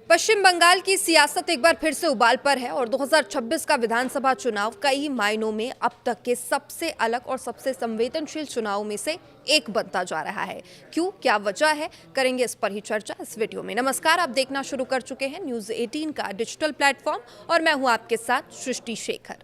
पश्चिम बंगाल की सियासत एक बार फिर से उबाल पर है और 2026 का विधानसभा चुनाव कई मायनों में अब तक के सबसे अलग और सबसे संवेदनशील चुनाव में से एक बनता जा रहा है। क्यों, क्या वजह है, करेंगे इस पर ही चर्चा इस वीडियो में। नमस्कार, आप देखना शुरू कर चुके हैं न्यूज़ 18 का डिजिटल प्लेटफॉर्म और मैं हूं आपके साथ सृष्टि शेखर।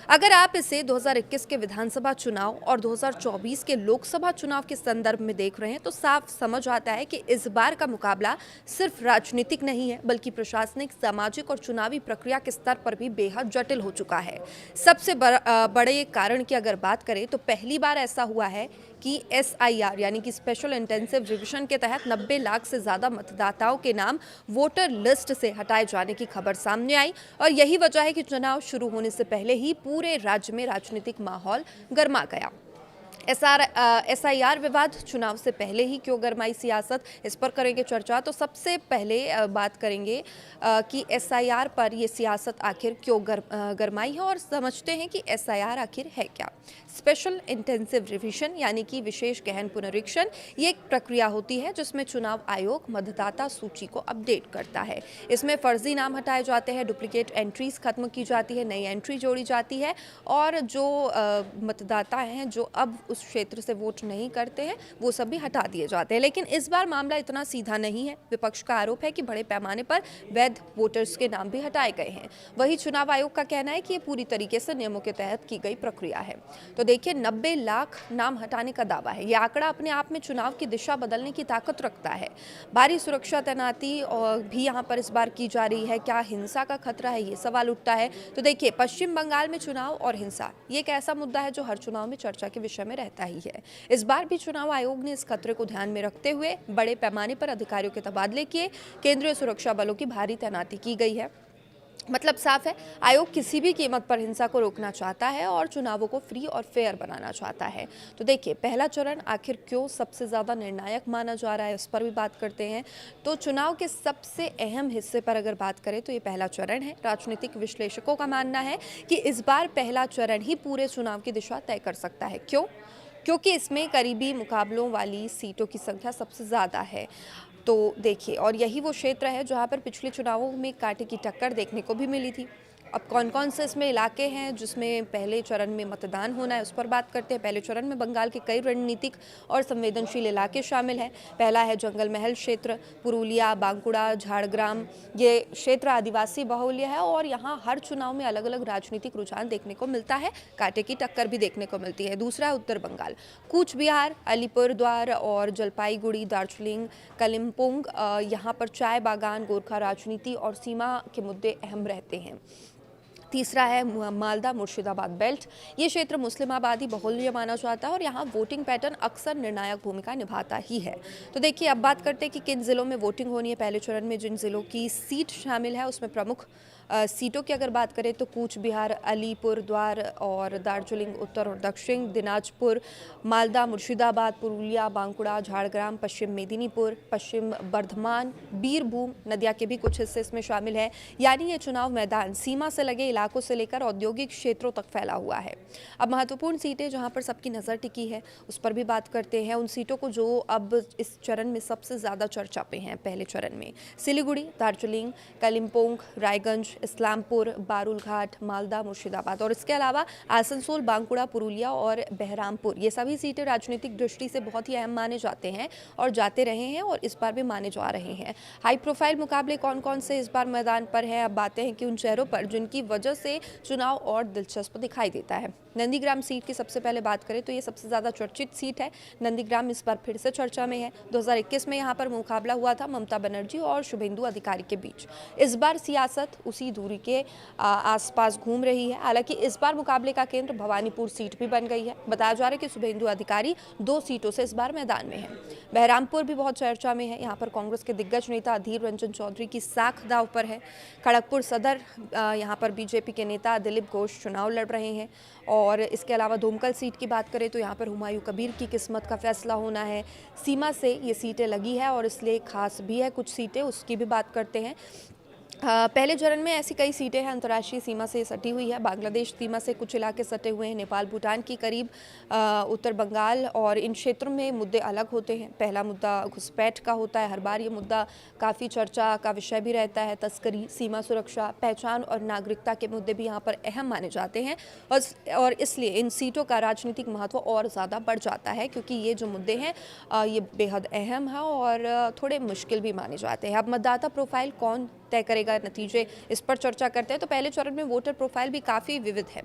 अगर आप इसे 2021 के विधानसभा चुनाव और 2024 के लोकसभा चुनाव के संदर्भ में देख रहे हैं तो साफ समझ आता है कि इस बार का मुकाबला सिर्फ राजनीतिक नहीं है बल्कि प्रशासनिक, सामाजिक और चुनावी प्रक्रिया के स्तर पर भी बेहद जटिल हो चुका है। सबसे बड़े कारण की अगर बात करें तो पहली बार ऐसा हुआ है कि SIR यानी कि स्पेशल इंटेंसिव रिवीजन के तहत 90 लाख से ज़्यादा मतदाताओं के नाम वोटर लिस्ट से हटाए जाने की खबर सामने आई और यही वजह है कि चुनाव शुरू होने से पहले ही पूरे राज्य में राजनीतिक माहौल गर्मा गया। SIR विवाद चुनाव से पहले ही क्यों गरमाई सियासत, इस पर करेंगे चर्चा। तो सबसे पहले बात करेंगे कि SIR पर ये सियासत आखिर क्यों गरमाई है और समझते हैं कि SIR आखिर है क्या। स्पेशल इंटेंसिव रिवीजन यानी कि विशेष गहन पुनरीक्षण ये एक प्रक्रिया होती है जिसमें चुनाव आयोग मतदाता सूची को अपडेट करता है। इसमें फर्जी नाम हटाए जाते हैं, डुप्लीकेट एंट्रीज खत्म की जाती है, नई एंट्री जोड़ी जाती है और जो मतदाता हैं जो अब उस क्षेत्र से वोट नहीं करते हैं वो सभी हटा दिए जाते हैं। लेकिन इस बार मामला इतना सीधा नहीं है। विपक्ष का आरोप है कि बड़े पैमाने पर वैध वोटर्स के नाम भी हटाए गए हैं। वही चुनाव आयोग का कहना है कि ये पूरी तरीके से नियमों के तहत की गई प्रक्रिया है। तो देखिए, 90 लाख नाम हटाने का दावा है। यह आंकड़ा अपने आप में चुनाव की दिशा बदलने की ताकत रखता है। भारी सुरक्षा तैनाती और भी यहाँ पर इस बार की जा रही है। क्या हिंसा का खतरा है, ये सवाल उठता है। तो देखिए, पश्चिम बंगाल में चुनाव और हिंसा ये एक ऐसा मुद्दा है जो हर चुनाव में चर्चा के विषय में रहता ही है। इस बार भी चुनाव आयोग ने इस खतरे को ध्यान में रखते हुए बड़े पैमाने पर अधिकारियों के तबादले किए। केंद्रीय सुरक्षा बलों की भारी तैनाती की गई है। मतलब साफ है, आयोग किसी भी कीमत पर हिंसा को रोकना चाहता है और चुनावों को फ्री और फेयर बनाना चाहता है। तो देखिए, पहला चरण आखिर क्यों सबसे ज़्यादा निर्णायक माना जा रहा है, उस पर भी बात करते हैं। तो चुनाव के सबसे अहम हिस्से पर अगर बात करें तो ये पहला चरण है। राजनीतिक विश्लेषकों का मानना है कि इस बार पहला चरण ही पूरे चुनाव की दिशा तय कर सकता है। क्यों? क्योंकि इसमें करीबी मुकाबलों वाली सीटों की संख्या सबसे ज़्यादा है। तो देखिए, और यही वो क्षेत्र है जहाँ पर पिछले चुनावों में कांटे की टक्कर देखने को भी मिली थी। अब कौन कौन से इसमें इलाके हैं जिसमें पहले चरण में मतदान होना है, उस पर बात करते हैं। पहले चरण में बंगाल के कई रणनीतिक और संवेदनशील इलाके शामिल हैं। पहला है जंगल महल क्षेत्र, पुरुलिया, बांकुड़ा, झाड़ग्राम। ये क्षेत्र आदिवासी बहुल्य है और यहाँ हर चुनाव में अलग अलग राजनीतिक रुझान देखने को मिलता है, कांटे की टक्कर भी देखने को मिलती है। दूसरा है उत्तर बंगाल, कूच बिहार, अलीपुरद्वार और जलपाईगुड़ी, दार्जिलिंग, कालिम्पोंग। यहाँ पर चाय बागान, गोरखा राजनीति और सीमा के मुद्दे अहम रहते हैं। तीसरा है मालदा मुर्शिदाबाद बेल्ट। ये क्षेत्र मुस्लिम आबादी बहुल्य माना जाता है और यहाँ वोटिंग पैटर्न अक्सर निर्णायक भूमिका निभाता ही है। तो देखिए, अब बात करते हैं कि किन जिलों में वोटिंग होनी है। पहले चरण में जिन जिलों की सीट शामिल है उसमें प्रमुख सीटों की अगर बात करें तो कूच बिहार, अलीपुरद्वार और दार्जिलिंग उत्तर और दक्षिण, दिनाजपुर, मालदा मुर्शिदाबाद, पुरुलिया, बांकुड़ा, झाड़ग्राम, पश्चिम मेदिनीपुर, पश्चिम बर्धमान, बीरभूम, नदिया के भी कुछ हिस्से इसमें शामिल है। यानी ये चुनाव मैदान सीमा से लगे इलाकों से लेकर औद्योगिक क्षेत्रों तक फैला हुआ है। अब महत्वपूर्ण सीटें जहां पर सबकी नज़र टिकी है उस पर भी बात करते हैं। उन सीटों को जो अब इस चरण में सबसे ज़्यादा चर्चा पे हैं। पहले चरण में सिलीगुड़ी, दार्जिलिंग, कालिम्पोंग, रायगंज, इस्लामपुर, बारूलघाट, मालदा मुर्शिदाबाद और इसके अलावा आसनसोल, बांकुड़ा, पुरुलिया और बहरामपुर। ये सभी सीटें राजनीतिक दृष्टि से बहुत ही अहम माने जाते हैं और जाते रहे हैं और इस बार भी माने जा रहे हैं। हाई प्रोफाइल मुकाबले कौन कौन से इस बार मैदान पर हैं, अब बातें हैं कि उन चेहरों पर जिनकी वजह से चुनाव और दिलचस्प दिखाई देता है। नंदीग्राम सीट की सबसे पहले बात करें तो ये सबसे ज़्यादा चर्चित सीट है। नंदीग्राम इस बार फिर से चर्चा में है। 2021 में यहाँ पर मुकाबला हुआ था ममता बनर्जी और शुभेंदु अधिकारी के बीच। इस बार सियासत उसी दूरी के आसपास घूम रही है। हालांकि इस बार मुकाबले का केंद्र भवानीपुर सीट भी बन गई है। बताया जा रहा है कि शुभेंदु अधिकारी 2 सीटों से इस बार मैदान में है। बहरामपुर भी बहुत चर्चा में है। यहाँ पर कांग्रेस के दिग्गज नेता अधीर रंजन चौधरी की साख दांव पर है। खड़गपुर सदर, यहाँ पर बीजेपी के नेता दिलीप घोष चुनाव लड़ रहे हैं। और इसके अलावा धूमकल सीट की बात करें तो यहाँ पर हुमायूं कबीर की किस्मत का फैसला होना है। सीमा से ये सीटें लगी है और इसलिए खास भी है कुछ सीटें, उसकी भी बात करते हैं। पहले चरण में ऐसी कई सीटें हैं अंतर्राष्ट्रीय सीमा से सटी हुई है, बांग्लादेश सीमा से कुछ इलाके सटे हुए हैं, नेपाल भूटान की करीब, उत्तर बंगाल, और इन क्षेत्रों में मुद्दे अलग होते हैं। पहला मुद्दा घुसपैठ का होता है, हर बार ये मुद्दा काफ़ी चर्चा का विषय भी रहता है। तस्करी, सीमा सुरक्षा, पहचान और नागरिकता के मुद्दे भी यहाँ पर अहम माने जाते हैं, और इसलिए इन सीटों का राजनीतिक महत्व और ज़्यादा बढ़ जाता है, क्योंकि ये जो मुद्दे हैं ये बेहद अहम है और थोड़े मुश्किल भी माने जाते हैं। अब मतदाता प्रोफाइल कौन तय करेगा नतीजे, इस पर चर्चा करते हैं। तो पहले चरण में वोटर प्रोफाइल भी काफ़ी विविध है।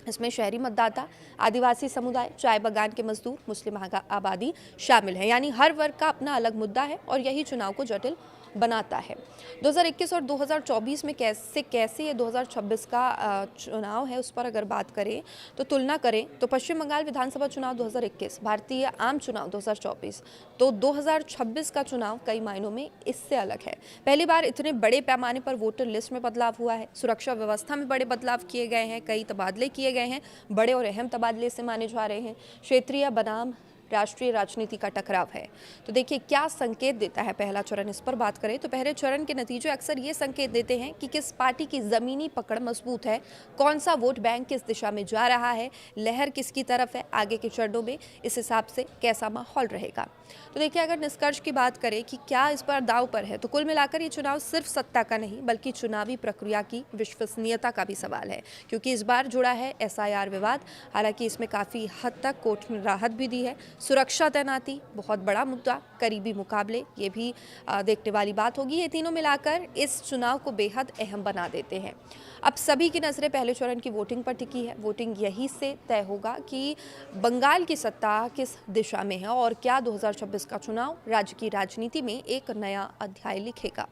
इसमें शहरी मतदाता, आदिवासी समुदाय, चाय बागान के मजदूर, मुस्लिम आबादी शामिल है। यानी हर वर्ग का अपना अलग मुद्दा है और यही चुनाव को जटिल बनाता है। 2021 और 2024 में कैसे ये 2026 का चुनाव है, उस पर अगर बात करें तो तुलना करें तो पश्चिम बंगाल विधानसभा चुनाव 2021, भारतीय आम चुनाव 2024, तो 2026 का चुनाव कई मायनों में इससे अलग है। पहली बार इतने बड़े पैमाने पर वोटर लिस्ट में बदलाव हुआ है, सुरक्षा व्यवस्था में बड़े बदलाव किए गए हैं, कई तबादले किए गए हैं, बड़े और अहम तबादले से माने जा रहे हैं। क्षेत्रीय बनाम राष्ट्रीय राजनीति का टकराव है। तो देखिए क्या संकेत देता है पहला चरण, इस पर बात करें तो पहले चरण के नतीजे अक्सर ये संकेत देते हैं कि किस पार्टी की जमीनी पकड़ मजबूत है, कौन सा वोट बैंक किस दिशा में जा रहा है, लहर किसकी तरफ है, आगे के चरणों में इस हिसाब से कैसा माहौल रहेगा। तो देखिए अगर निष्कर्ष की बात करें कि क्या इस पर दांव पर है, तो कुल मिलाकर ये चुनाव सिर्फ सत्ता का नहीं बल्कि चुनावी प्रक्रिया की विश्वसनीयता का भी सवाल है, क्योंकि इस बार जुड़ा है एसआईआर विवाद। हालांकि इसमें काफ़ी हद तक कोर्ट ने राहत भी दी है। सुरक्षा तैनाती बहुत बड़ा मुद्दा, करीबी मुकाबले, ये भी देखने वाली बात होगी। ये तीनों मिलाकर इस चुनाव को बेहद अहम बना देते हैं। अब सभी की नज़रें पहले चरण की वोटिंग पर टिकी है। वोटिंग यही से तय होगा कि बंगाल की सत्ता किस दिशा में है और क्या 2026 का चुनाव राज्य की राजनीति में एक नया अध्याय लिखेगा।